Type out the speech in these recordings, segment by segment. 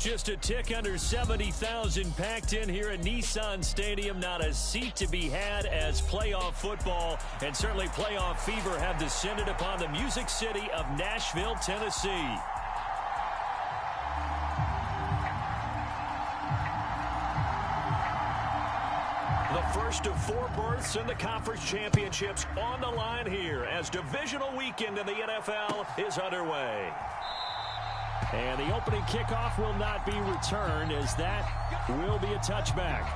Just a tick under 70,000 packed in here at Nissan Stadium. Not a seat to be had as playoff football and certainly playoff fever have descended upon the Music City of Nashville, Tennessee. The first of 4 berths in the conference championships on the line here as divisional weekend in the NFL is underway. And the opening kickoff will not be returned as that will be a touchback.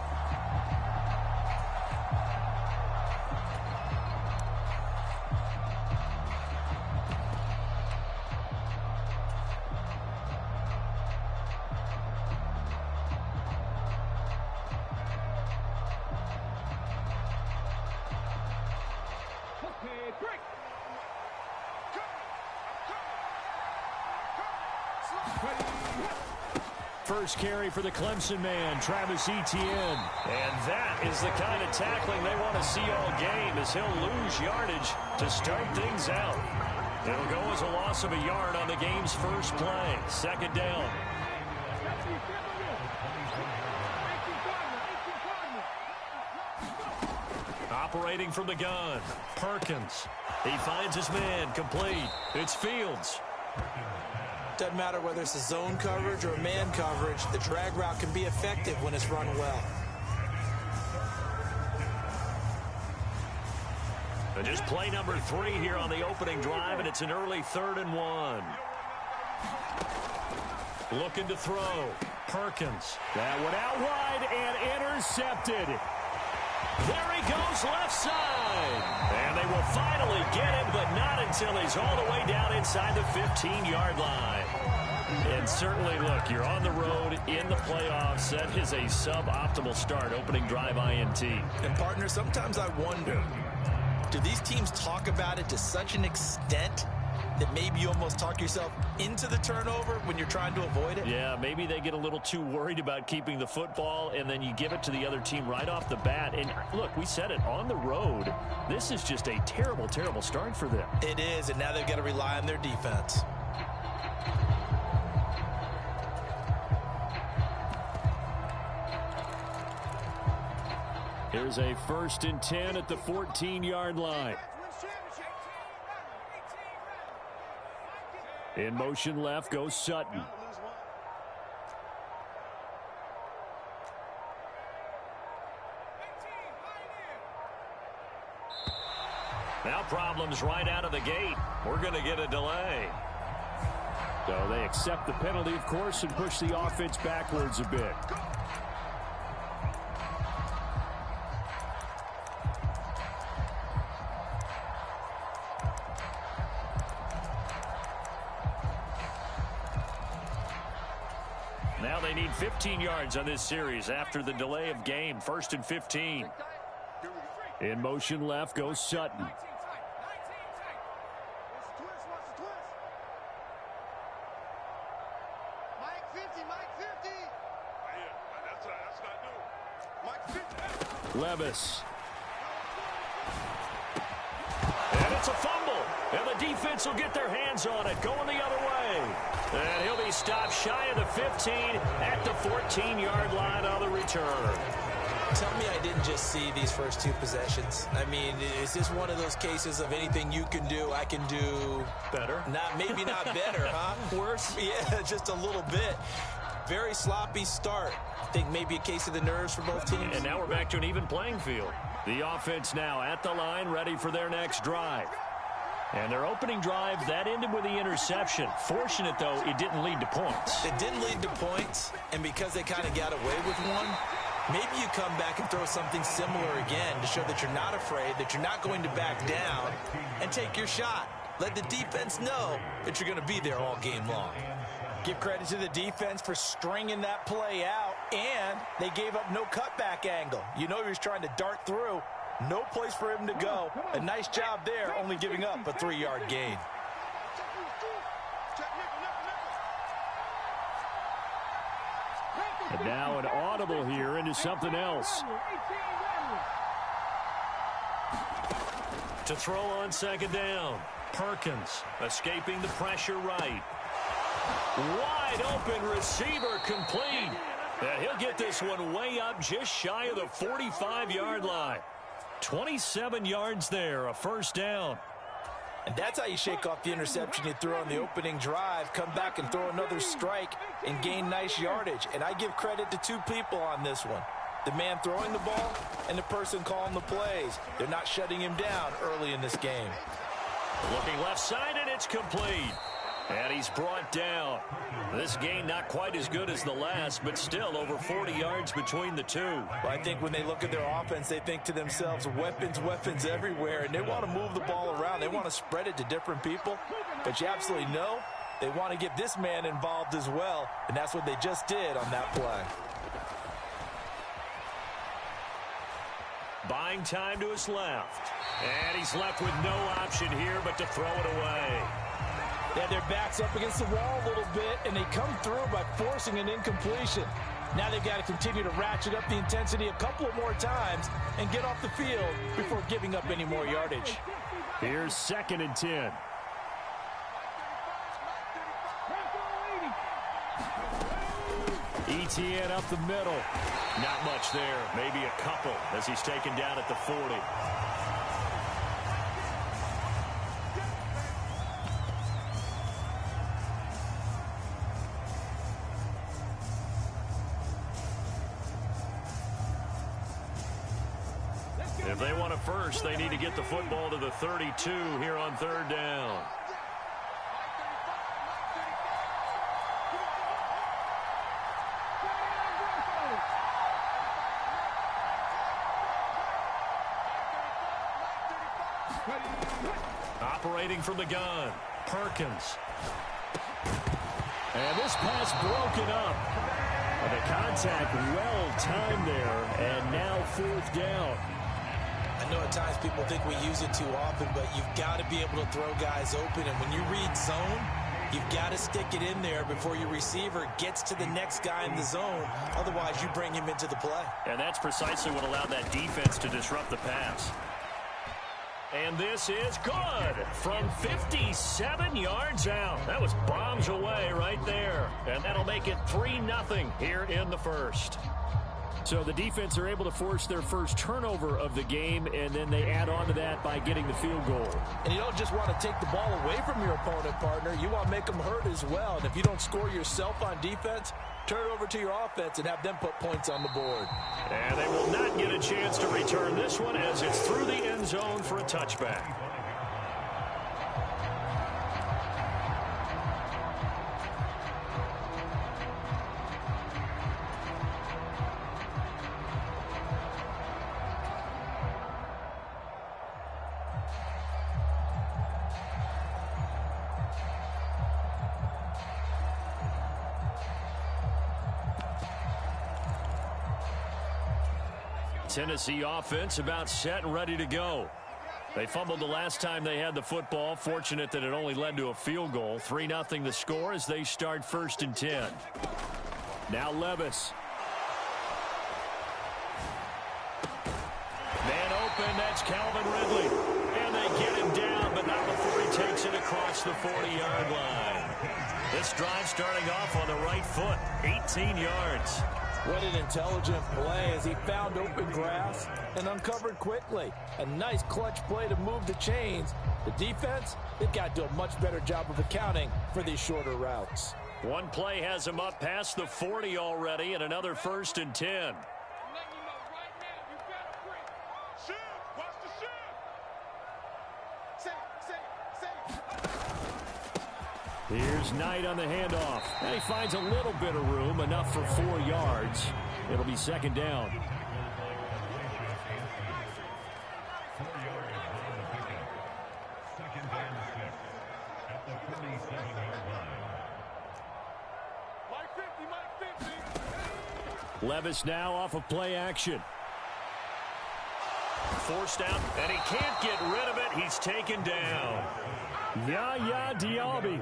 First carry for the Clemson man, Travis Etienne. And that is the kind of tackling they want to see all game as he'll lose yardage to start things out. It'll go as a loss of a yard on the game's first play. Second down. Operating from the gun, Perkins. He finds his man, complete. It's Fields. Doesn't matter whether it's a zone coverage or a man coverage, the drag route can be effective when it's run well. And just play number 3 here on the opening drive, and it's an early 3rd and 1. Looking to throw. Perkins. That one out wide and intercepted. There he goes left side. And they will finally get him, but not until he's all the way down inside the 15-yard line. And certainly, look, you're on the road in the playoffs. That is a suboptimal start, opening drive INT. And, partner, sometimes I wonder, do these teams talk about it to such an extent that maybe you almost talk yourself into the turnover when you're trying to avoid it? Yeah, maybe they get a little too worried about keeping the football, and then you give it to the other team right off the bat. And, look, we said it, on the road, this is just a terrible, terrible start for them. It is, and now they've got to rely on their defense. Here's a 1st and 10 at the 14-yard line. In motion left goes Sutton. Now problems right out of the gate. We're going to get a delay. So they accept the penalty, of course, and push the offense backwards a bit. Now they need 15 yards on this series after the delay of game. 1st and 15. In motion left goes Sutton. Levis. And it's a fumble. And the defense will get their hands on it, going the other way. And he'll be stopped shy of the 15 at the 14-yard line on the return. Tell me I didn't just see these first 2 possessions. I mean, is this one of those cases of anything you can do, I can do better? Maybe not better, huh? Worse? Yeah, just a little bit. Very sloppy start. I think maybe a case of the nerves for both teams. And now we're back to an even playing field. The offense now at the line, ready for their next drive. And their opening drive, that ended with the interception. Fortunate, though, it didn't lead to points. It didn't lead to points, and because they kind of got away with one, maybe you come back and throw something similar again to show that you're not afraid, that you're not going to back down, and take your shot. Let the defense know that you're going to be there all game long. Give credit to the defense for stringing that play out, and they gave up no cutback angle. You know he was trying to dart through. No place for him to go. A nice job there, only giving up a 3-yard gain. And now an audible here into something else. To throw on 2nd down. Perkins escaping the pressure right. Wide open receiver complete. And he'll get this one way up just shy of the 45-yard line. 27 yards there, a first down. And that's how you shake off the interception you threw on the opening drive, come back and throw another strike and gain nice yardage. And I give credit to two people on this one. The man throwing the ball and the person calling the plays. They're not shutting him down early in this game. Looking left side, and it's complete. And he's brought down. This gain not quite as good as the last, but still over 40 yards between the two. Well, I think when they look at their offense, they think to themselves, weapons, weapons everywhere, and they want to move the ball around. They want to spread it to different people. But you absolutely know they want to get this man involved as well, and that's what they just did on that play. Buying time to his left. And he's left with no option here but to throw it away. They had their backs up against the wall a little bit, and they come through by forcing an incompletion. Now they've got to continue to ratchet up the intensity a couple of more times and get off the field before giving up any more yardage. Here's 2nd and 10. ETN up the middle. Not much there. Maybe a couple as he's taken down at the 40. If they want a first, they need to get the football to the 32 here on 3rd down. Operating from the gun, Perkins. And this pass broken up. The contact well timed there, and now 4th down. I know at times people think we use it too often, but you've got to be able to throw guys open. And when you read zone, you've got to stick it in there before your receiver gets to the next guy in the zone. Otherwise, you bring him into the play. And that's precisely what allowed that defense to disrupt the pass. And this is good from 57 yards out. That was bombs away right there. And that'll make it 3-0 here in the first. So the defense are able to force their first turnover of the game, and then they add on to that by getting the field goal. And you don't just want to take the ball away from your opponent, partner. You want to make them hurt as well. And if you don't score yourself on defense, turn it over to your offense and have them put points on the board. And they will not get a chance to return this one as it's through the end zone for a touchback. Tennessee offense about set and ready to go. They fumbled the last time they had the football. Fortunate that it only led to a field goal. 3-0 the score as they start 1st and 10. Now Levis. Man open, that's Calvin Ridley. And they get him down, but not before he takes it across the 40-yard line. This drive starting off on the right foot, 18 yards. What an intelligent play as he found open grass and uncovered quickly. A nice clutch play to move the chains. The defense, they've got to do a much better job of accounting for these shorter routes. One play has him up past the 40 already, and another 1st and 10. Here's Knight on the handoff. And he finds a little bit of room, enough for 4 yards. It'll be 2nd down. Levis now off of play action. Forced out, and he can't get rid of it. He's taken down. Yaya Diaby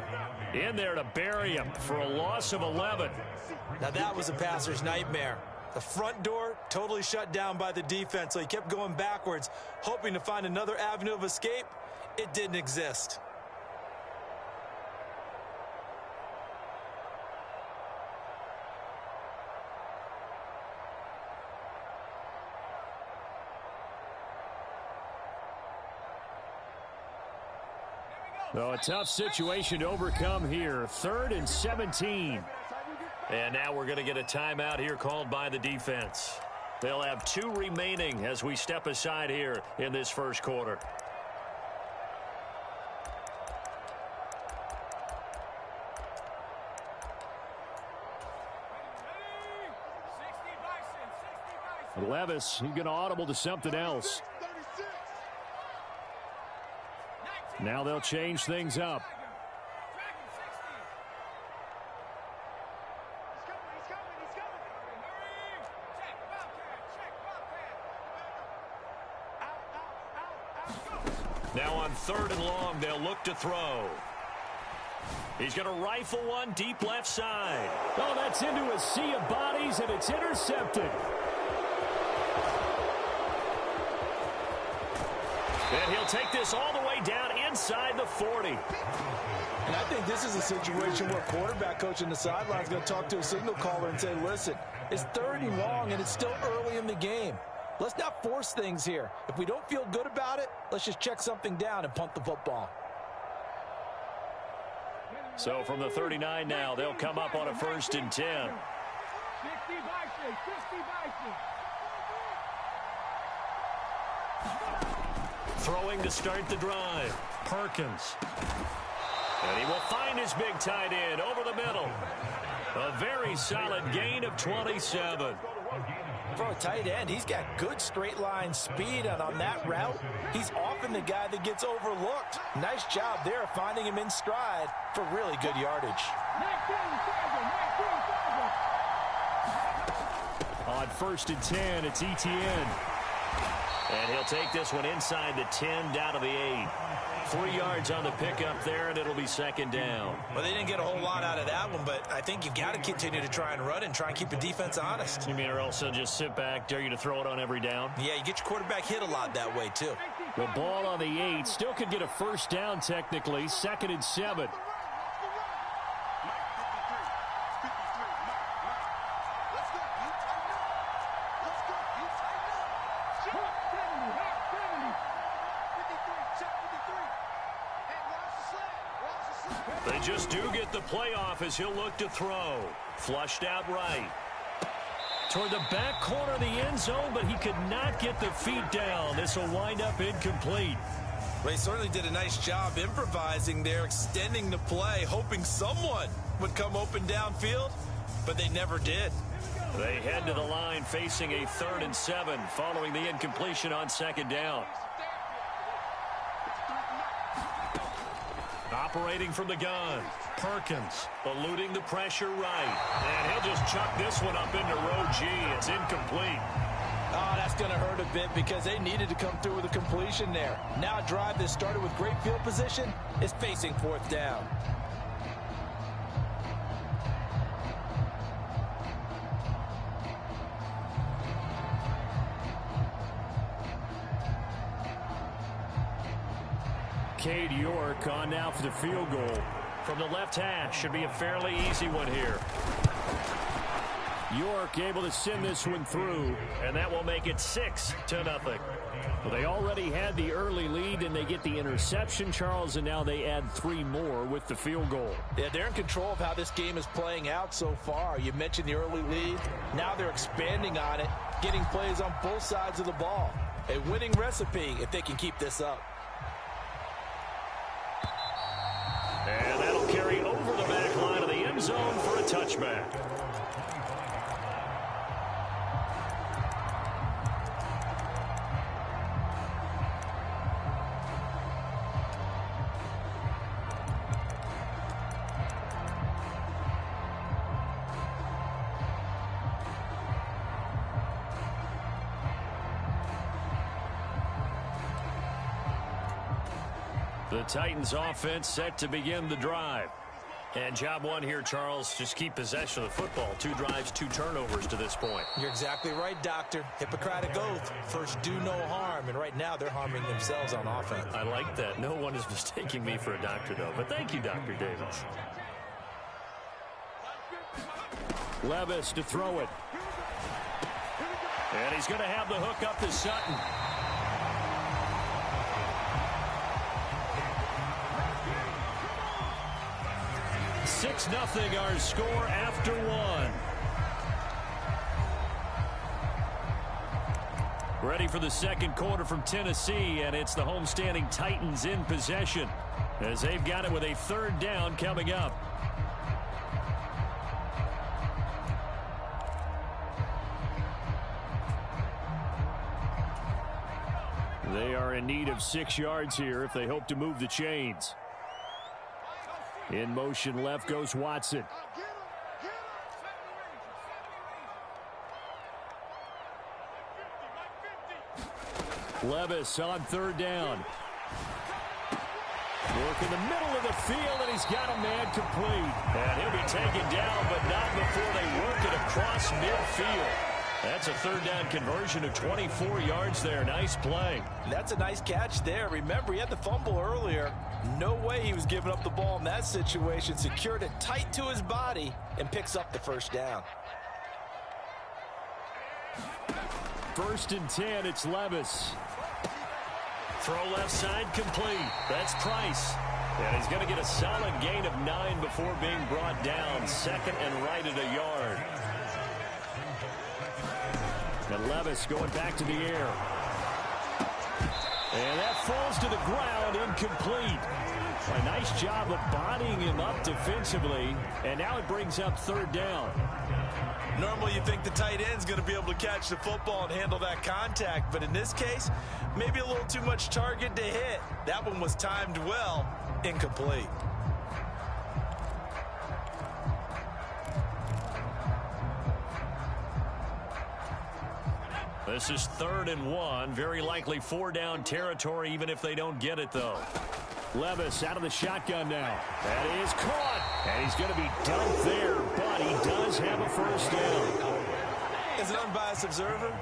in there to bury him for a loss of 11. Now that was a passer's nightmare. The front door totally shut down by the defense, so he kept going backwards, hoping to find another avenue of escape. It didn't exist. So a tough situation to overcome here. 3rd and 17. And now we're going to get a timeout here called by the defense. They'll have 2 remaining as we step aside here in this first quarter. Levis, he's going to audible to something else. Now they'll change things up. Now on 3rd and long, they'll look to throw. He's going to rifle one deep left side. Oh, that's into a sea of bodies, and it's intercepted. And he'll take this all the way down inside the 40. And I think this is a situation where quarterback coach in the sideline is going to talk to a signal caller and say, listen, it's 3rd and long, and it's still early in the game. Let's not force things here. If we don't feel good about it, let's just check something down and punt the football. So from the 39 now, they'll come up on a 1st and 10. Throwing to start the drive. Perkins. And he will find his big tight end over the middle. A very solid gain of 27. For a tight end, he's got good straight line speed, and on that route, he's often the guy that gets overlooked. Nice job there finding him in stride for really good yardage. On 1st and 10, it's Etienne. And he'll take this one inside the 10 down to the 8. 3 yards on the pickup there, and it'll be 2nd down. Well, they didn't get a whole lot out of that one, but I think you've got to continue to try and run and try and keep the defense honest. You mean or else they'll just sit back, dare you to throw it on every down? Yeah, you get your quarterback hit a lot that way, too. The ball on the 8. Still could get a 1st down technically. 2nd and 7. They just do get the playoff as he'll look to throw. Flushed out right. Toward the back corner of the end zone, but he could not get the feet down. This will wind up incomplete. They certainly did a nice job improvising there, extending the play, hoping someone would come open downfield, but they never did. They head to the line facing a 3rd and 7 following the incompletion on 2nd down. Operating from the gun, Perkins eluding the pressure right. And he'll just chuck this one up into row G. It's incomplete. Oh, that's going to hurt a bit because they needed to come through with a completion there. Now a drive that started with great field position is facing 4th down. Cade York on now for the field goal. From the left hash, should be a fairly easy one here. York able to send this one through, and that will make it 6-0. Well, they already had the early lead, and they get the interception, Charles, and now they add 3 more with the field goal. Yeah, they're in control of how this game is playing out so far. You mentioned the early lead. Now they're expanding on it, getting plays on both sides of the ball. A winning recipe if they can keep this up. And that'll carry over the back line of the end zone for a touchback. The Titans offense set to begin the drive. And job one here, Charles, just keep possession of the football. 2 drives, 2 turnovers to this point. You're exactly right, Doctor. Hippocratic oath. First, do no harm. And right now, they're harming themselves on offense. I like that. No one is mistaking me for a doctor, though. But thank you, Dr. Davis. Levis to throw it. And he's going to have the hook up to Sutton. 6-0 our score after one. Ready for the second quarter from Tennessee, and it's the homestanding Titans in possession as they've got it with a third down coming up. They are in need of 6 yards here if they hope to move the chains. In motion left goes Watson. Levis on third down. Work in the middle of the field, and he's got a man complete. And he'll be taken down, but not before they work it across midfield. That's a third down conversion of 24 yards there. Nice play. That's a nice catch there. Remember, he had the fumble earlier. No way he was giving up the ball in that situation. Secured it tight to his body and picks up the first down. 1st and 10, it's Levis. Throw left side complete. That's Price. And he's going to get a solid gain of 9 before being brought down. 2nd and right at a yard. And Levis going back to the air. And that falls to the ground, incomplete. A nice job of bodying him up defensively. And now it brings up third down. Normally you think the tight end's going to be able to catch the football and handle that contact. But in this case, maybe a little too much target to hit. That one was timed well. Incomplete. This is 3rd and 1. Very likely 4-down territory, even if they don't get it, though. Levis out of the shotgun now. That is caught. And he's going to be dumped there, but he does have a first down. As an unbiased observer,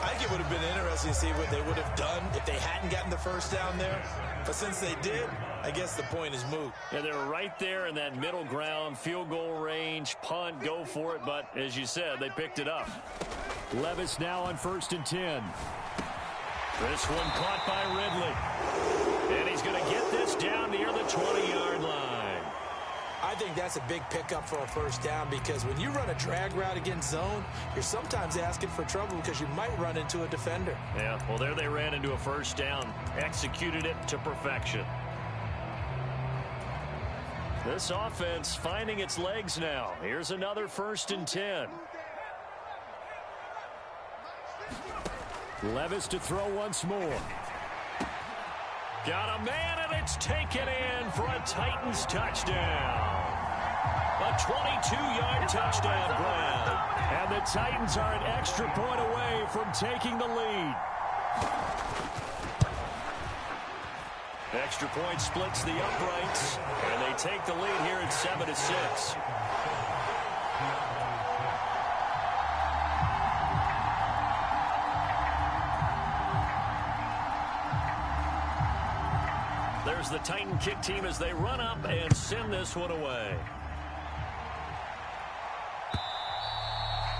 I think it would have been interesting to see what they would have done if they hadn't gotten the first down there. But since they did, I guess the point is moot. Yeah, they were right there in that middle ground, field goal range, punt, go for it. But as you said, they picked it up. Levis now on 1st and 10. This one caught by Ridley. And he's going to get this down near the 20-yard line. I think that's a big pickup for a first down because when you run a drag route against zone, you're sometimes asking for trouble because you might run into a defender. Yeah, well, there they ran into a first down. Executed it to perfection. This offense finding its legs now. Here's another 1st and 10. Levis to throw once more. Got a man, and it's taken in for a Titans touchdown. A 22-yard touchdown grab. And the Titans are an extra point away from taking the lead. Extra point splits the uprights, and they take the lead here at 7-6. There's the Titan kick team as they run up and send this one away.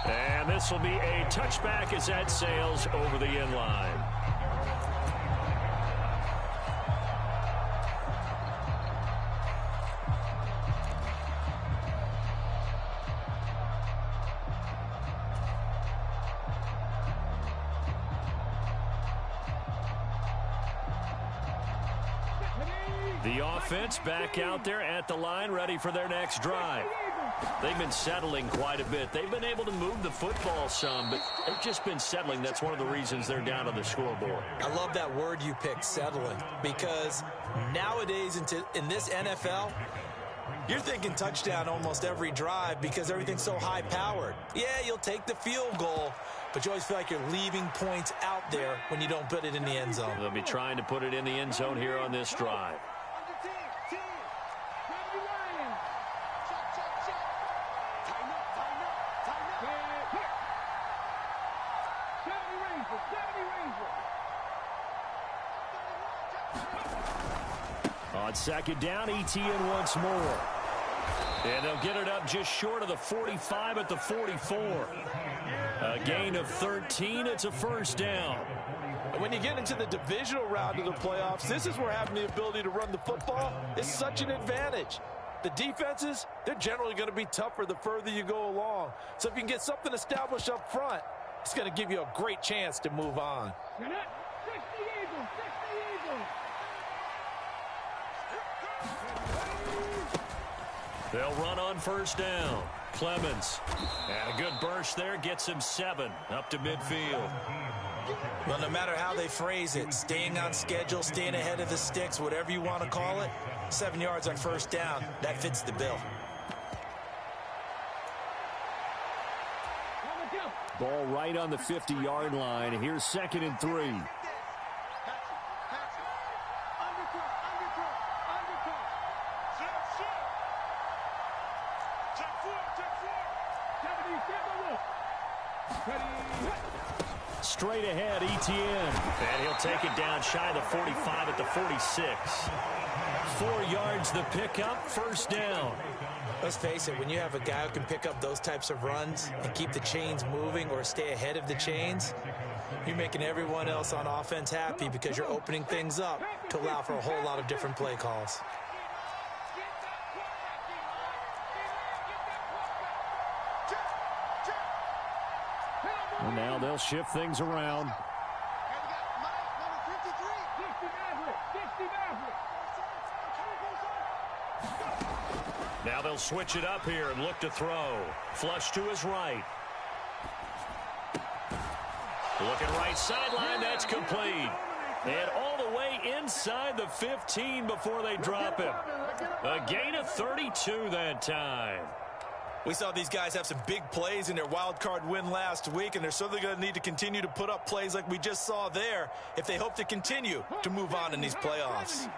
And this will be a touchback as that sails over the end line. The offense back out there at the line, ready for their next drive. They've been settling quite a bit. They've been able to move the football some, but they've just been settling. That's one of the reasons they're down on the scoreboard. I love that word you picked, settling, because nowadays in this NFL, you're thinking touchdown almost every drive because everything's so high-powered. Yeah, you'll take the field goal, but you always feel like you're leaving points out there when you don't put it in the end zone. They'll be trying to put it in the end zone here on this drive. On 2nd down, ETN once more. And they'll get it up just short of the 45 at the 44. A gain of 13. It's a first down. When you get into the divisional round of the playoffs, this is where having the ability to run the football is such an advantage. The defenses, they're generally going to be tougher the further you go along. So if you can get something established up front, it's going to give you a great chance to move on. They'll run on first down. Clemens. And a good burst there gets him 7 up to midfield. Well, no matter how they phrase it, staying on schedule, staying ahead of the sticks, whatever you want to call it, 7 yards on first down, that fits the bill. Ball right on the 50-yard line. Here's 2nd and 3. Straight ahead, Etienne. And he'll take it down shy of the 45 at the 46. 4 yards the pickup, first down. Let's face it, when you have a guy who can pick up those types of runs and keep the chains moving or stay ahead of the chains, you're making everyone else on offense happy because you're opening things up to allow for a whole lot of different play calls. Well, now they'll shift things around. Now they'll switch it up here and look to throw. Flush to his right. Looking right sideline, that's complete. And all the way inside the 15 before they drop him. A gain of 32 that time. We saw these guys have some big plays in their wild card win last week, and they're certainly going to need to continue to put up plays like we just saw there if they hope to continue to move on in these playoffs.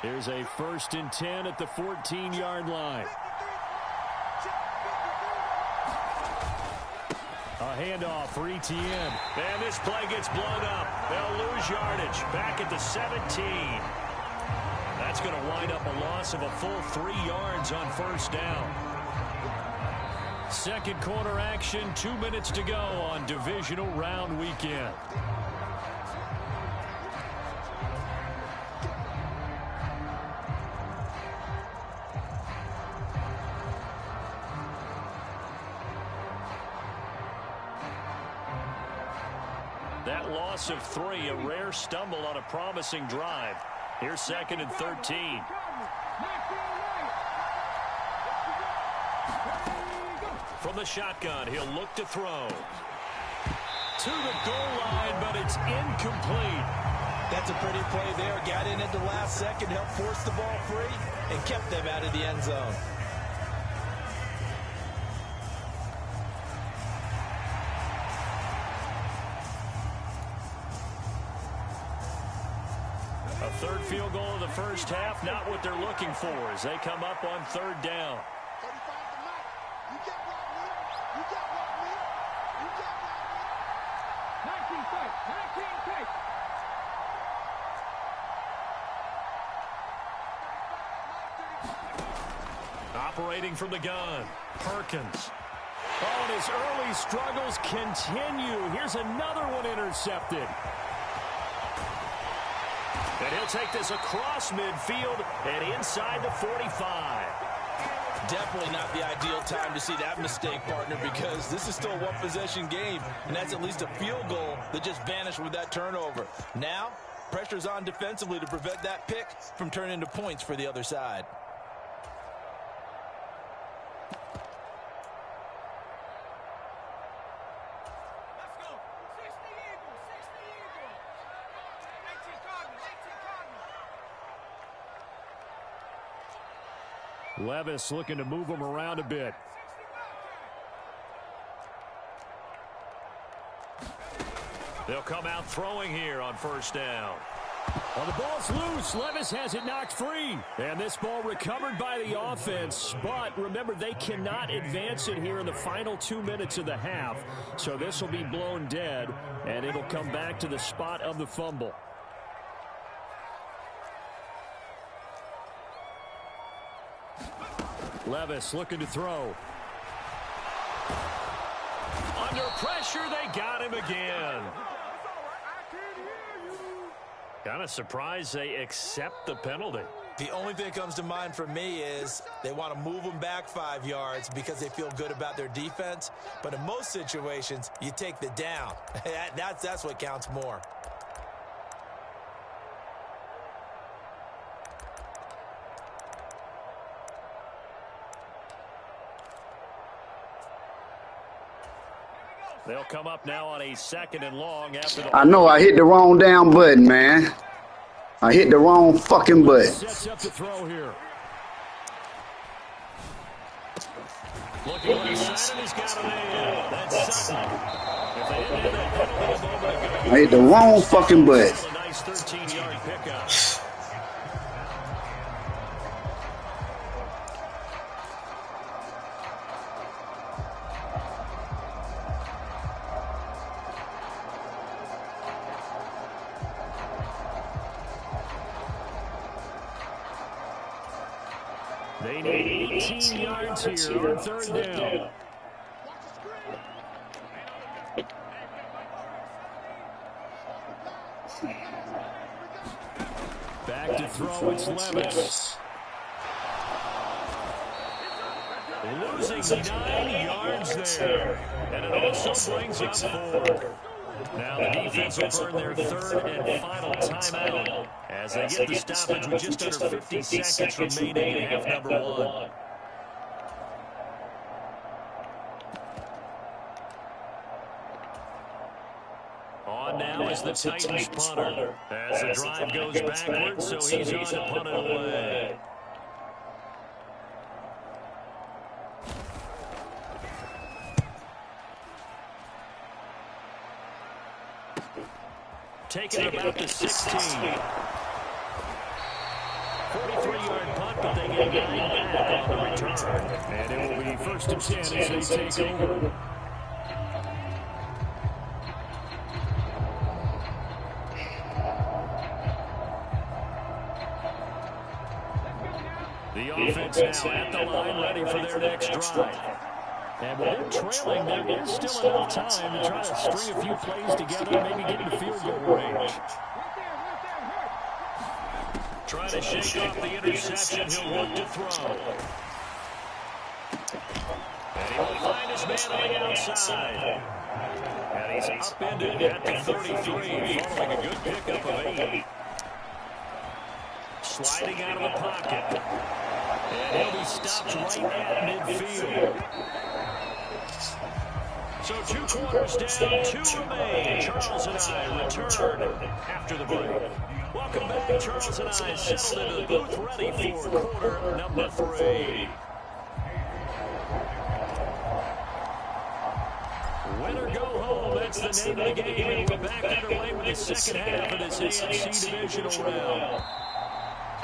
Here's a 1st and 10 at the 14-yard line. A handoff for Etienne. And this play gets blown up. They'll lose yardage. Back at the 17. That's going to wind up a loss of a full 3 yards on first down. Second quarter action, 2 minutes to go on divisional round weekend. That loss of 3, a rare stumble on a promising drive. Here's 2nd and 13. From the shotgun, he'll look to throw. To the goal line, but it's incomplete. That's a pretty play there. Got in at the last second, helped force the ball free, and kept them out of the end zone. A third field goal of the first half, not what they're looking for as they come up on 3rd down. Operating from the gun, Perkins. Oh, and his early struggles continue. Here's another one intercepted. And he'll take this across midfield and inside the 45. Definitely not the ideal time to see that mistake, partner, because this is still a one-possession game, and that's at least a field goal that just vanished with that turnover. Now, pressure's on defensively to prevent that pick from turning into points for the other side. Levis looking to move him around a bit. They'll come out throwing here on first down. Well, the ball's loose. Levis has it knocked free. And this ball recovered by the offense. But remember, they cannot advance it here in the final 2 minutes of the half. So this will be blown dead, and it'll come back to the spot of the fumble. Levis looking to throw. Under pressure, they got him again. Kind of surprised they accept the penalty. The only thing that comes to mind for me is they want to move them back 5 yards because they feel good about their defense. But in most situations, you take the down. That's what counts more. They'll come up now on a 2nd and long after the... I know I hit the wrong damn button, man. I hit the wrong fucking button. Sets up the throw here. Looking right side, and he's got it in. That's Sutton. If they didn't have that penalty a moment ago, I hit the wrong fucking button. a nice 13-yard pickup. They need 18 yards here on 3rd down. Back to throw, it's Levis. Losing 9 yards there. And it also brings up 4. Now the defense will burn their 3rd and final timeout as they get the stoppage with just under 50 seconds remaining in half number 1. On now is the Titans punter as the drive goes backwards, so he's on to punt it away. Taking about the 16. 43-yard punt, but they get 9 back on the return. And it will be 1st and 10 as they take over. The offense now at the line, ready for their next drive. And with them trailing, there is still enough time to try to string a few plays together and maybe get into field goal range. Trying to shake off the interception, he'll look to throw. And he will find his man on the outside. And he's upended at the 33, following a good pickup of 8. Sliding out of the pocket. And he'll be stopped right at midfield. So 2 quarters down, 2 remain. Charles and I return after the break. Welcome back. Charles and I settled into the booth, ready for quarter number 3. Win or go home, that's the name of the game. And we're back underway with the second half of this AFC divisional round.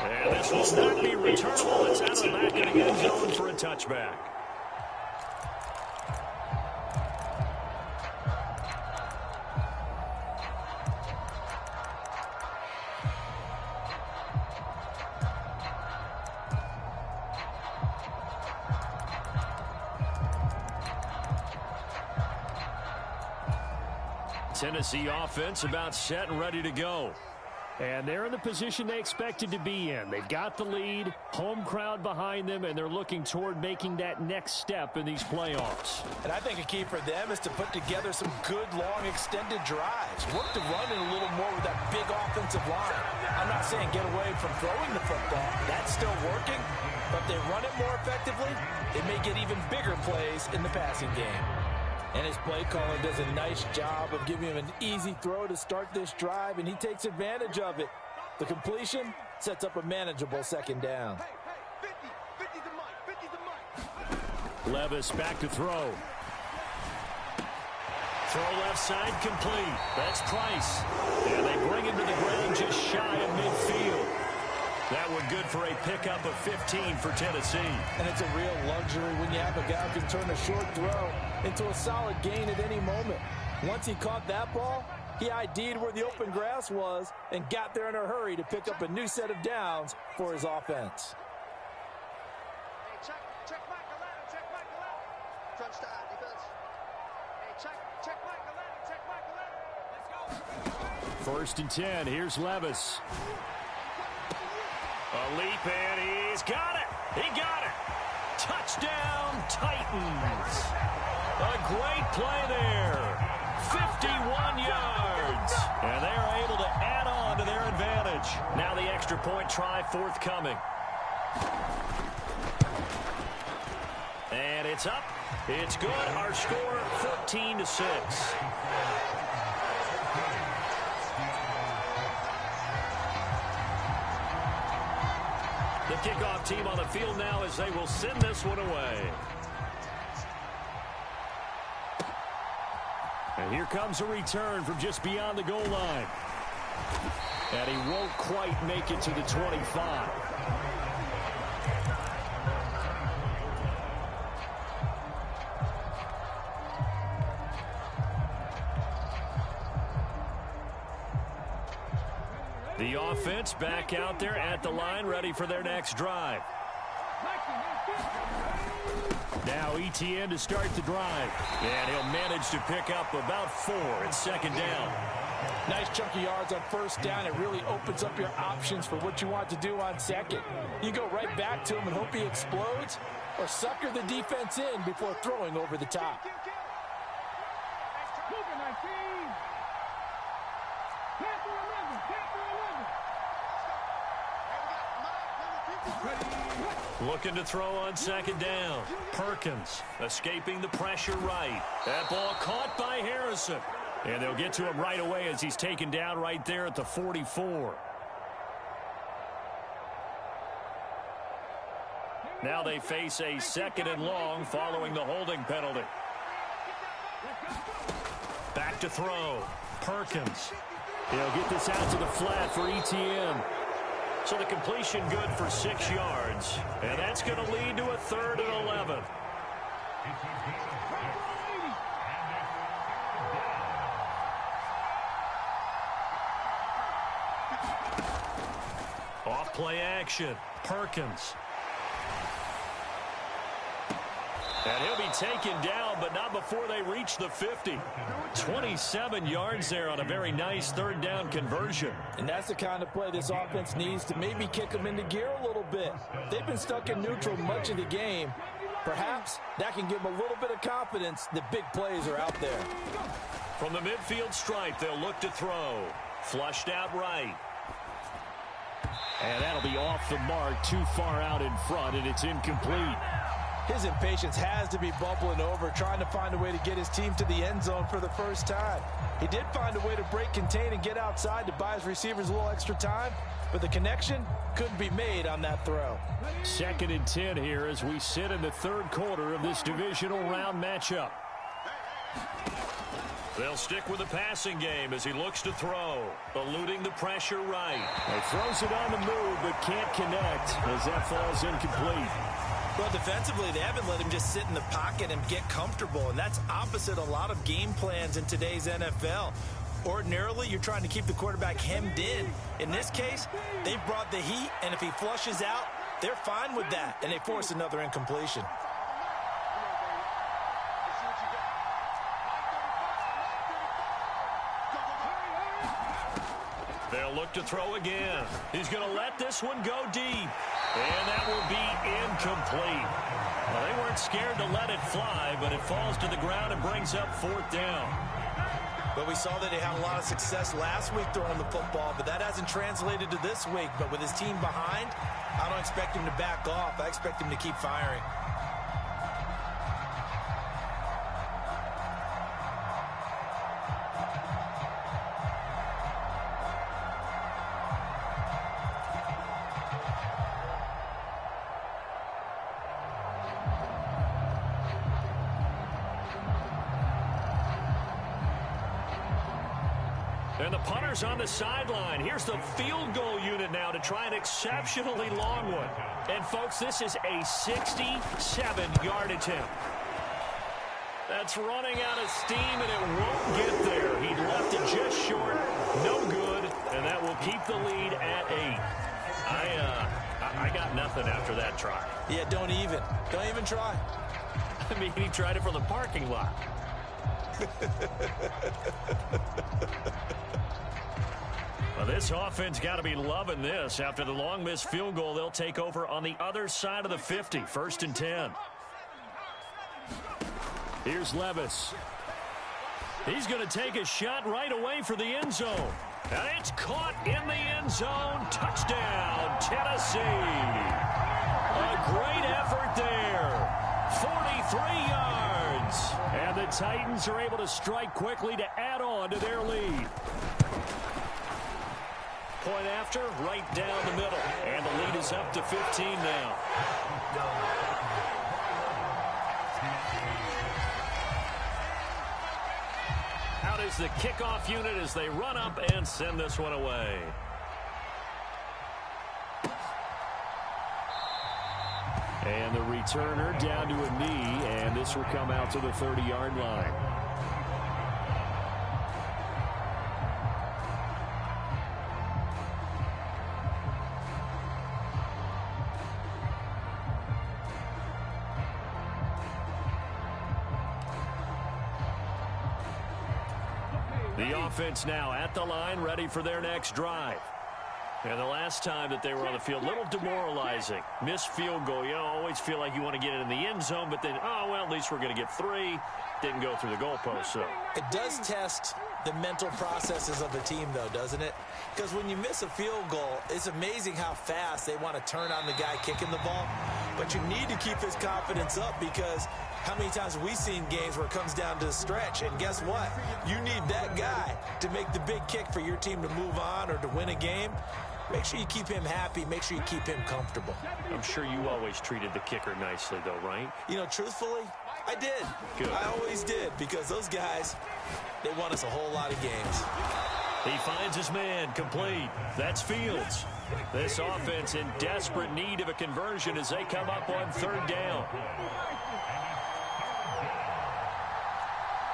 And this will not be returnable. It's out of the back of the end zone for a touchback. Tennessee offense about set and ready to go. And they're in the position they expected to be in. They've got the lead, home crowd behind them, and they're looking toward making that next step in these playoffs. And I think a key for them is to put together some good, long, extended drives. Work to run it a little more with that big offensive line. I'm not saying get away from throwing the football. That's still working. But if they run it more effectively, they may get even bigger plays in the passing game. And his play caller does a nice job of giving him an easy throw to start this drive, and he takes advantage of it. The completion sets up a manageable 2nd down. Levis back to throw. Throw left side complete. That's Price. And they bring him to the ground just shy of midfield. That one good for a pickup of 15 for Tennessee. And it's a real luxury when you have a guy who can turn a short throw into a solid gain at any moment. Once he caught that ball, he ID'd where the open grass was and got there in a hurry to pick up a new set of downs for his offense. Hey, check Michael Allen, check Michael Allen. Crunch time, defense. Hey, check Michael Allen, check Michael Allen. Let's go. 1st and 10, here's Levis. A leap, and he's got it. He got it. Touchdown, Titans. A great play there. 51 yards. And they are able to add on to their advantage. Now the extra point try forthcoming. And it's up. It's good. Our score, 14-6. The kickoff team on the field now as they will send this one away. And here comes a return from just beyond the goal line. And he won't quite make it to the 25. The offense back out there at the line, ready for their next drive. Now ETN to start the drive. And he'll manage to pick up about 4 at second down. Nice chunk of yards on first down. It really opens up your options for what you want to do on second. You go right back to him and hope he explodes, or sucker the defense in before throwing over the top. Looking to throw on second down. Perkins escaping the pressure right. That ball caught by Harrison. And they'll get to him right away as he's taken down right there at the 44. Now they face a second and long following the holding penalty. Back to throw. Perkins. He'll get this out to the flat for ETN. So the completion good for 6 yards. And that's going to lead to a 3rd and 11. Off play action. Perkins. And he'll be taken down, but not before they reach the 50. 27 yards there on a very nice 3rd down conversion. And that's the kind of play this offense needs to maybe kick them into gear a little bit. They've been stuck in neutral much of the game. Perhaps that can give them a little bit of confidence that big plays are out there. From the midfield stripe, they'll look to throw. Flushed out right. And that'll be off the mark, too far out in front, and it's incomplete. His impatience has to be bubbling over, trying to find a way to get his team to the end zone for the first time. He did find a way to break contain and get outside to buy his receivers a little extra time, but the connection couldn't be made on that throw. 2nd and 10 here as we sit in the 3rd quarter of this divisional round matchup. They'll stick with the passing game as he looks to throw, eluding the pressure right. He throws it on the move but can't connect as that falls incomplete. Well, defensively, they haven't let him just sit in the pocket and get comfortable, and that's opposite a lot of game plans in today's NFL. Ordinarily, you're trying to keep the quarterback hemmed in. In this case, they've brought the heat, and if he flushes out, they're fine with that, and they force another incompletion. They'll look to throw again. He's going to let this one go deep. And that will be incomplete. Well, they weren't scared to let it fly, but it falls to the ground and brings up 4th down. But we saw that he had a lot of success last week throwing the football, but that hasn't translated to this week. But with his team behind, I don't expect him to back off. I expect him to keep firing. And the punter's on the sideline. Here's the field goal unit now to try an exceptionally long one. And, folks, this is a 67-yard attempt. That's running out of steam, and it won't get there. He left it just short. No good, and that will keep the lead at 8. I got nothing after that try. Yeah, don't even try. I mean, he tried it from the parking lot. Well, this offense got to be loving this. After the long missed field goal, they'll take over on the other side of the 50, 1st and 10. Here's Levis. He's going to take a shot right away for the end zone. And it's caught in the end zone. Touchdown, Tennessee. A great effort there. 43 yards. And the Titans are able to strike quickly to add on to their lead. Point after, right down the middle. And the lead is up to 15 now. Out is the kickoff unit as they run up and send this one away. And the returner down to a knee, and this will come out to the 30-yard line. The offense now at the line, ready for their next drive. And the last time that they were on the field, a little demoralizing. Missed field goal. You always feel like you want to get it in the end zone, but then, oh, well, at least we're going to get 3. Didn't go through the goalpost, so. It does test the mental processes of the team, though, doesn't it? Because when you miss a field goal, it's amazing how fast they want to turn on the guy kicking the ball. But you need to keep his confidence up, because how many times have we seen games where it comes down to the stretch? And guess what? You need that guy to make the big kick for your team to move on or to win a game. Make sure you keep him happy. Make sure you keep him comfortable. I'm sure you always treated the kicker nicely, though, right? You know, truthfully, I did. Good. I always did, because those guys, they won us a whole lot of games. He finds his man, complete. That's Fields. This offense in desperate need of a conversion as they come up on 3rd down.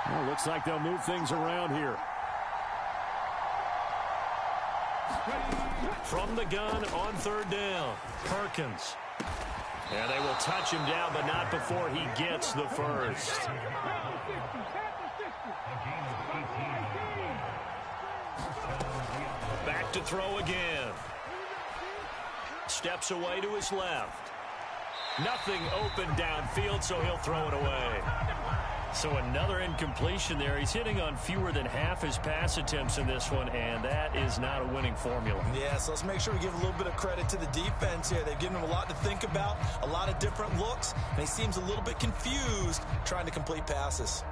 Well, looks like they'll move things around here. From the gun on 3rd down, Perkins. And they will touch him down, but not before he gets the first. Back to throw again. Steps away to his left. Nothing open downfield, so he'll throw it away. So another incompletion there. He's hitting on fewer than half his pass attempts in this one, and that is not a winning formula. Yeah, so let's make sure we give a little bit of credit to the defense here. They've given him a lot to think about, a lot of different looks, and he seems a little bit confused trying to complete passes.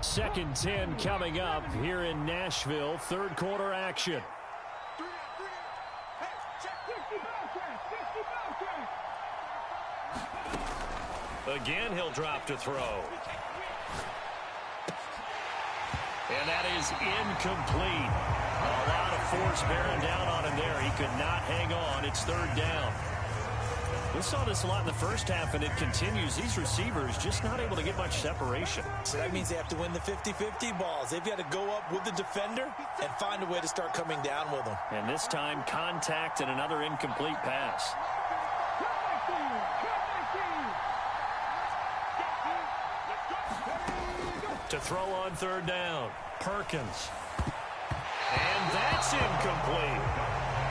Second 10 coming up here in Nashville. 3rd quarter action. Again, he'll drop to throw. And that is incomplete. A lot of force bearing down on him there. He could not hang on. It's 3rd down. We saw this a lot in the first half, and it continues. These receivers just not able to get much separation. So that means they have to win the 50-50 balls. They've got to go up with the defender and find a way to start coming down with them. And this time, contact and another incomplete pass. To throw on 3rd down, Perkins. And that's incomplete.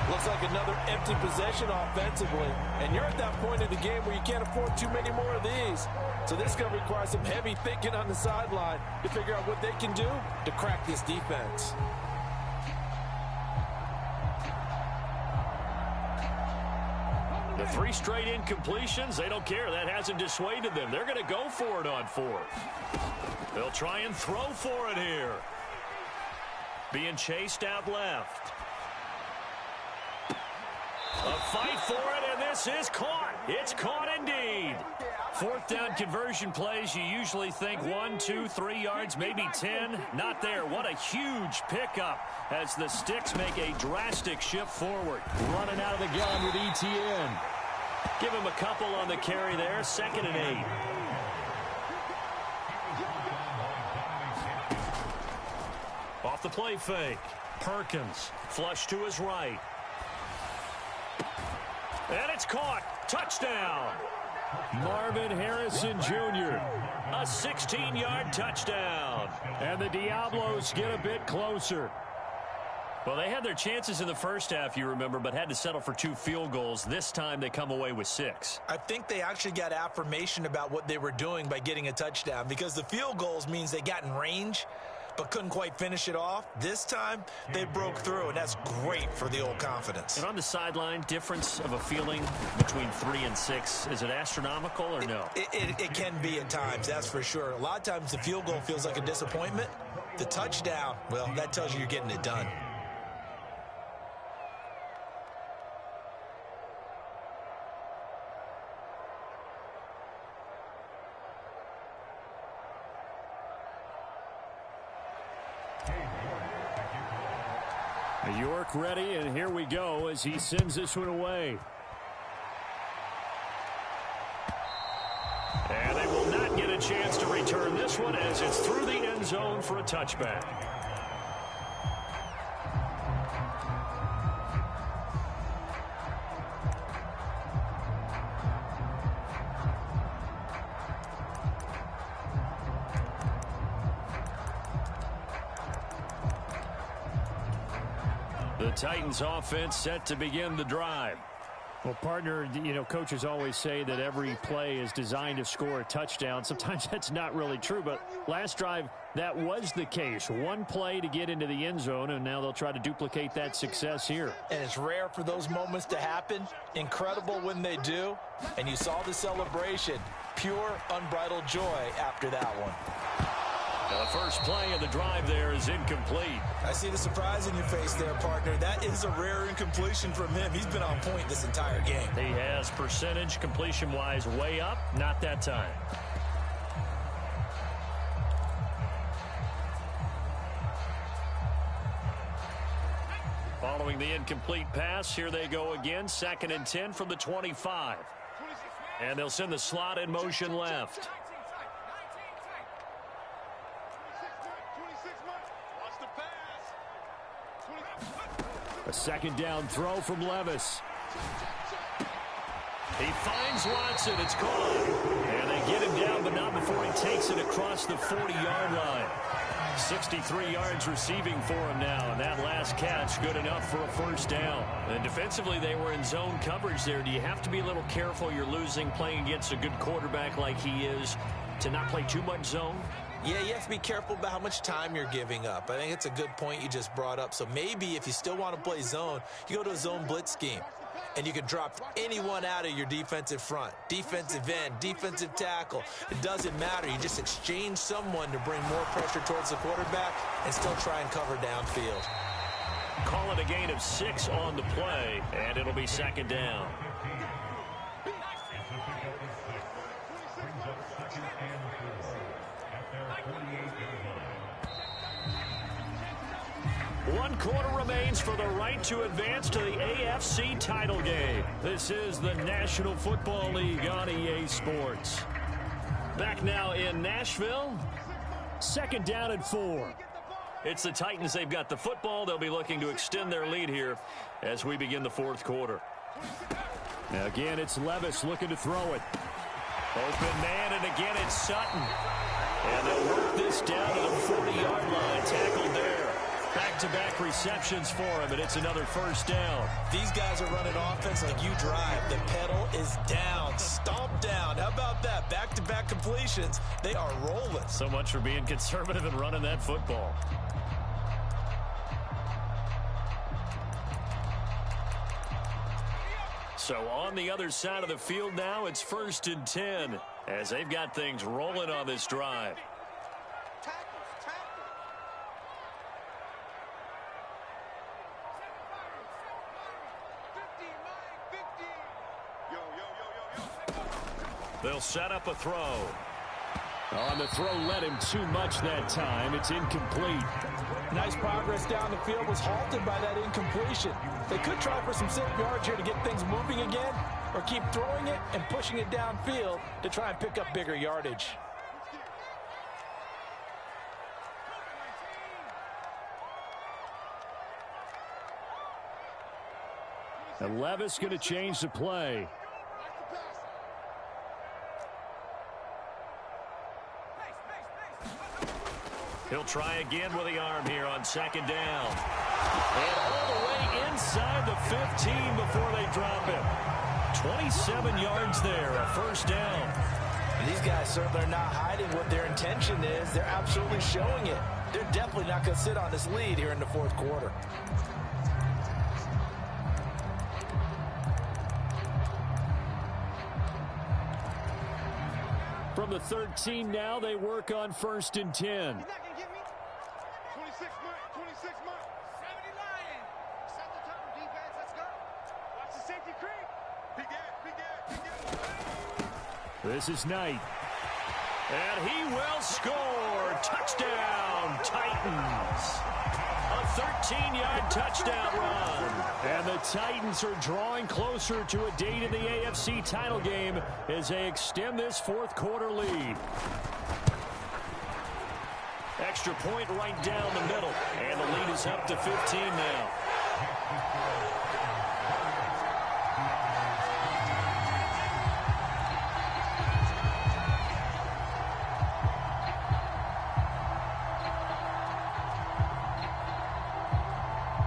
Looks like another empty possession offensively. And you're at that point in the game where you can't afford too many more of these. So this is going to require some heavy thinking on the sideline to figure out what they can do to crack this defense. The 3 straight incompletions, they don't care. That hasn't dissuaded them. They're going to go for it on 4th. They'll try and throw for it here. Being chased out left. A fight for it, and this is caught. It's caught indeed. 4th down conversion plays, you usually think 1, 2, 3 yards, maybe 10. Not there. What a huge pickup as the Sticks make a drastic shift forward. Running out of the gun with ETN. Give him a couple on the carry there. 2nd and 8. Off the play fake. Perkins. Flush to his right. And it's caught. Touchdown. Marvin Harrison Jr., a 16-yard touchdown. And the Diablos get a bit closer. Well, they had their chances in the first half, you remember, but had to settle for 2 field goals. This time they come away with 6. I think they actually got affirmation about what they were doing by getting a touchdown, because the field goals means they got in range but couldn't quite finish it off. This time they broke through, and that's great for the old confidence. And on the sideline, difference of a feeling between 3 and 6, is it astronomical or no? It can be at times, that's for sure. A lot of times the field goal feels like a disappointment. The touchdown, well, that tells you you're getting it done. York ready, and here we go as he sends this one away. And they will not get a chance to return this one as it's through the end zone for a touchback. The Titans offense set to begin the drive. Well, partner, you know, coaches always say that every play is designed to score a touchdown. Sometimes that's not really true, but last drive, that was the case. One play to get into the end zone, and now they'll try to duplicate that success here. And it's rare for those moments to happen. Incredible when they do. And you saw the celebration. Pure, unbridled joy after that one. Now the first play of the drive there is incomplete. I see the surprise in your face there, partner. That is a rare incompletion from him. He's been on point this entire game. He has percentage completion-wise way up. Not that time. Following the incomplete pass, here they go again. 2nd and 10 from the 25. And they'll send the slot in motion left. A 2nd down throw from Levis. He finds Watson. It's caught. And they get him down, but not before he takes it across the 40-yard line. 63 yards receiving for him now, and that last catch good enough for a first down. And defensively, they were in zone coverage there. Do you have to be a little careful? You're losing, playing against a good quarterback like he is, to not play too much zone? Yeah, you have to be careful about how much time you're giving up. I think it's a good point you just brought up. So maybe if you still want to play zone, you go to a zone blitz scheme. And you can drop anyone out of your defensive front. Defensive end, defensive tackle. It doesn't matter. You just exchange someone to bring more pressure towards the quarterback and still try and cover downfield. Call it a gain of 6 on the play, and it'll be 2nd down. One quarter remains for the right to advance to the AFC title game. This is the National Football League on EA Sports. Back now in Nashville. 2nd down and 4. It's the Titans. They've got the football. They'll be looking to extend their lead here as we begin the 4th quarter. Now again, it's Levis looking to throw it. Open man, and again it's Sutton. And they'll work this down to the 40-yard line. Tackled there. Back-to-back receptions for him, and it's another first down. These guys are running offense like you drive. The pedal is down, stomped down. How about that? Back-to-back completions. They are rolling. So much for being conservative and running that football. So on the other side of the field now, it's 1st and 10 as they've got things rolling on this drive. They'll set up a throw. On the throw, led him too much that time. It's incomplete. Nice progress down the field, was halted by that incompletion. They could try for some 6 yards here to get things moving again, or keep throwing it and pushing it downfield to try and pick up bigger yardage. And Levis going to change the play. He'll try again with the arm here on second down. And all the way inside the 15 before they drop him. 27 yards there, a first down. And these guys certainly are not hiding what their intention is. They're absolutely showing it. They're definitely not going to sit on this lead here in the fourth quarter. From the 13 now, they work on 1st and 10. He's not going to get me. 26 mark, 26 mark. 70 Lion. Set the tone, defense, let's go. Watch the safety creep. Big gap. This is Knight. And he will score. Touchdown, Titans. A 13-yard touchdown run. And the Titans are drawing closer to a date in the AFC title game as they extend this fourth quarter lead. Extra point right down the middle. And the lead is up to 15 now.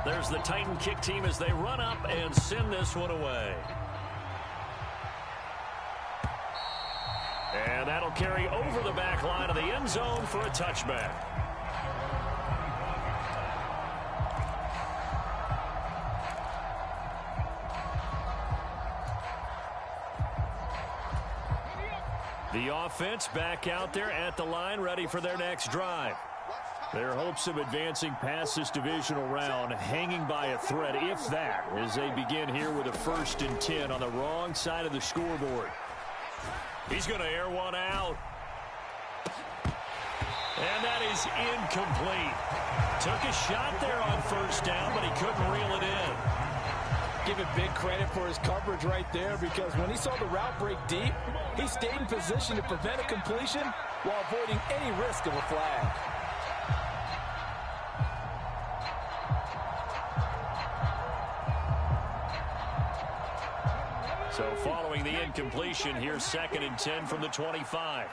There's the Titan kick team as they run up and send this one away. And that'll carry over the back line of the end zone for a touchback. The offense back out there at the line, ready for their next drive. Their hopes of advancing past this divisional round hanging by a thread, if that, as they begin here with a 1st and 10 on the wrong side of the scoreboard. He's going to air one out. And that is incomplete. Took a shot there on 1st down, but he couldn't reel it in. Give it big credit for his coverage right there, because when he saw the route break deep, he stayed in position to prevent a completion while avoiding any risk of a flag. So following the incompletion, here's 2nd and 10 from the 25.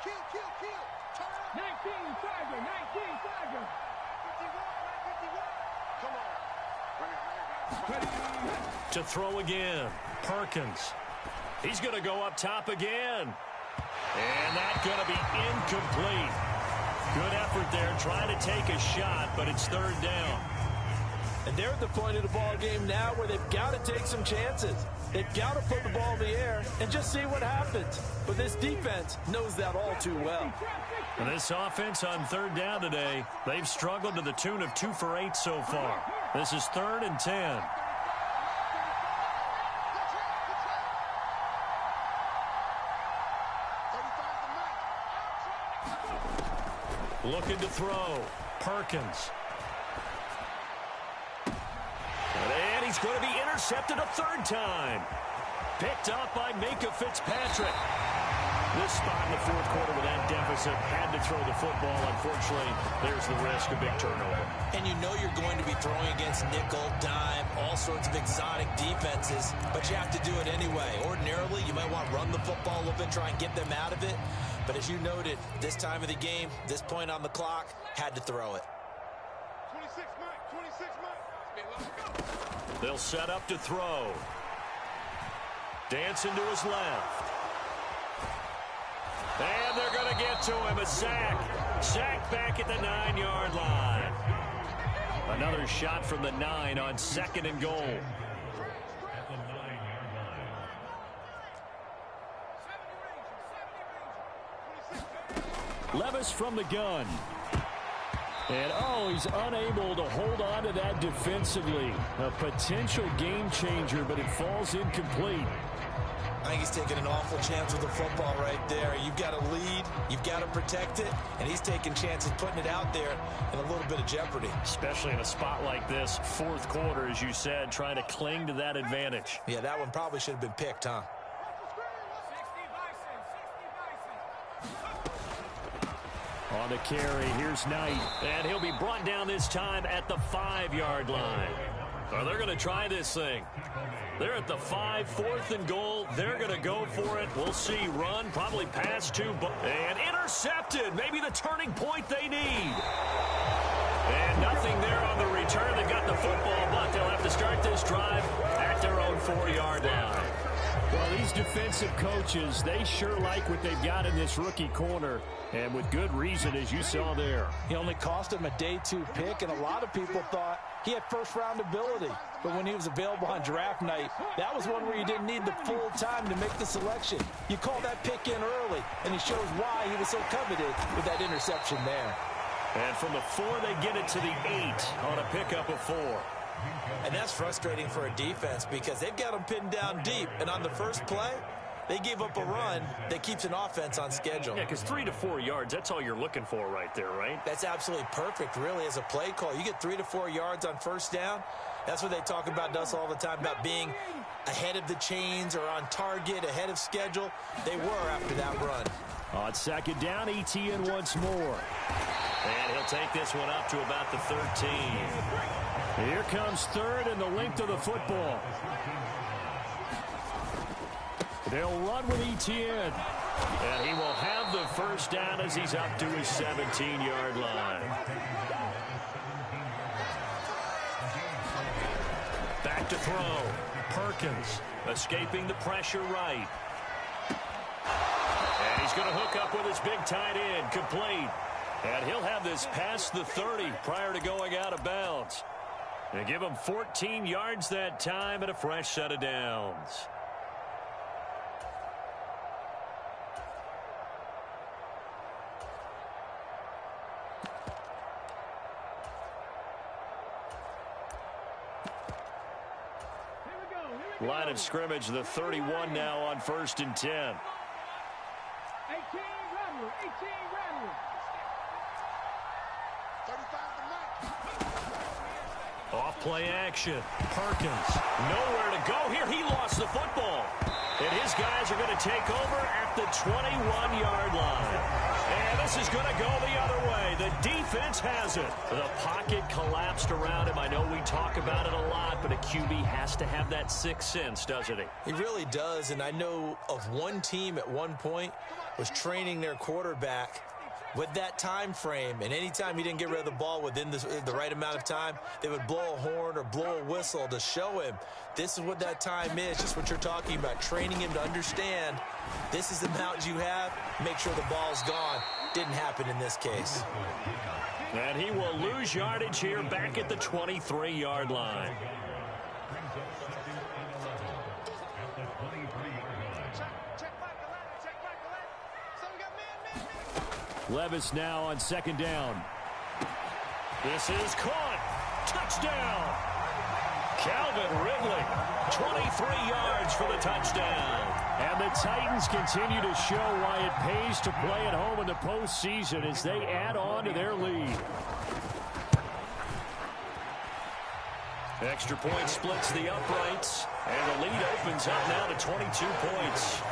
Kill. 19 Tiger. 19 Tiger. 51. Come on. To throw again, Perkins. He's going to go up top again. And that's going to be incomplete. Good effort there, trying to take a shot, but it's 3rd down. And they're at the point of the ball game now where they've got to take some chances. They've got to put the ball in the air and just see what happens. But this defense knows that all too well. And this offense on 3rd down today, they've struggled to the tune of 2 for 8 so far. This is 3rd and 10. Looking to throw. Perkins. And he's going to be intercepted a 3rd time. Picked up by Minka Fitzpatrick. This spot in the fourth quarter with that deficit, had to throw the football. Unfortunately, there's the risk of big turnover. And you know you're going to be throwing against nickel, dime, all sorts of exotic defenses, but you have to do it anyway. Ordinarily, you might want to run the football a little bit, try and get them out of it. But as you noted, this time of the game, this point on the clock, had to throw it. 26 Mike. They'll set up to throw. Dancing to his left. And they're going to get to him. A sack. Sack back at the 9-yard line. Another shot from the 9 on 2nd and goal. Levis from the gun. And, he's unable to hold on to that defensively. A potential game changer, but it falls incomplete. I think he's taking an awful chance with the football right there. You've got to lead, you've got to protect it, and he's taking chances putting it out there in a little bit of jeopardy. Especially in a spot like this, fourth quarter, as you said, trying to cling to that advantage. Yeah, that one probably should have been picked, huh? On the carry, here's Knight, and he'll be brought down this time at the 5-yard line. Well, they're going to try this thing. They're at the 5, 4th and goal. They're going to go for it. We'll see. Run, probably pass to, and intercepted. Maybe the turning point they need. And nothing there on the return. They got the football, but they'll have to start this drive at their own 4-yard line. Well, these defensive coaches, they sure like what they've got in this rookie corner, and with good reason, as you saw there. He only cost him a day 2 pick, and a lot of people thought he had first-round ability. But when he was available on draft night, that was one where you didn't need the full time to make the selection. You call that pick in early, and he shows why he was so coveted with that interception there. And from the 4, they get it to the 8 on a pickup of 4. And that's frustrating for a defense because they've got them pinned down deep. And on the first play, they gave up a run that keeps an offense on schedule. Yeah, because 3 to 4 yards, that's all you're looking for right there, right? That's absolutely perfect, really, as a play call. You get 3 to 4 yards on first down. That's what they talk about us all the time, about being ahead of the chains or on target, ahead of schedule. They were after that run. On second down, ETN once more. And he'll take this one up to about the 13. Here comes 3rd and the length of the football. They'll run with ETN. And he will have the first down as he's up to his 17-yard line. Back to throw. Perkins escaping the pressure right. And he's going to hook up with his big tight end. Complete. And he'll have this past the 30 prior to going out of bounds. They give him 14 yards that time and a fresh set of downs. Line of scrimmage, the 31 now on 1st and 10. 18 Rattler, 18 Rattler. 35 to Off play action. Perkins nowhere to go here. He lost the football. And his guys are going to take over at the 21-yard line. And this is going to go the other way. The defense has it. The pocket collapsed around him. I know we talk about it a lot, but a QB has to have that sixth sense, doesn't he? He really does, and I know of one team at one point was training their quarterback with that time frame, and anytime he didn't get rid of the ball within the right amount of time, they would blow a horn or blow a whistle to show him this is what that time is, just what you're talking about, training him to understand this is the amount you have, make sure the ball's gone. Didn't happen in this case. And he will lose yardage here back at the 23-yard line. Levis now on second down. This is caught. Touchdown. Calvin Ridley, 23 yards for the touchdown. And the Titans continue to show why it pays to play at home in the postseason as they add on to their lead. Extra point splits the uprights, and the lead opens up now to 22 points.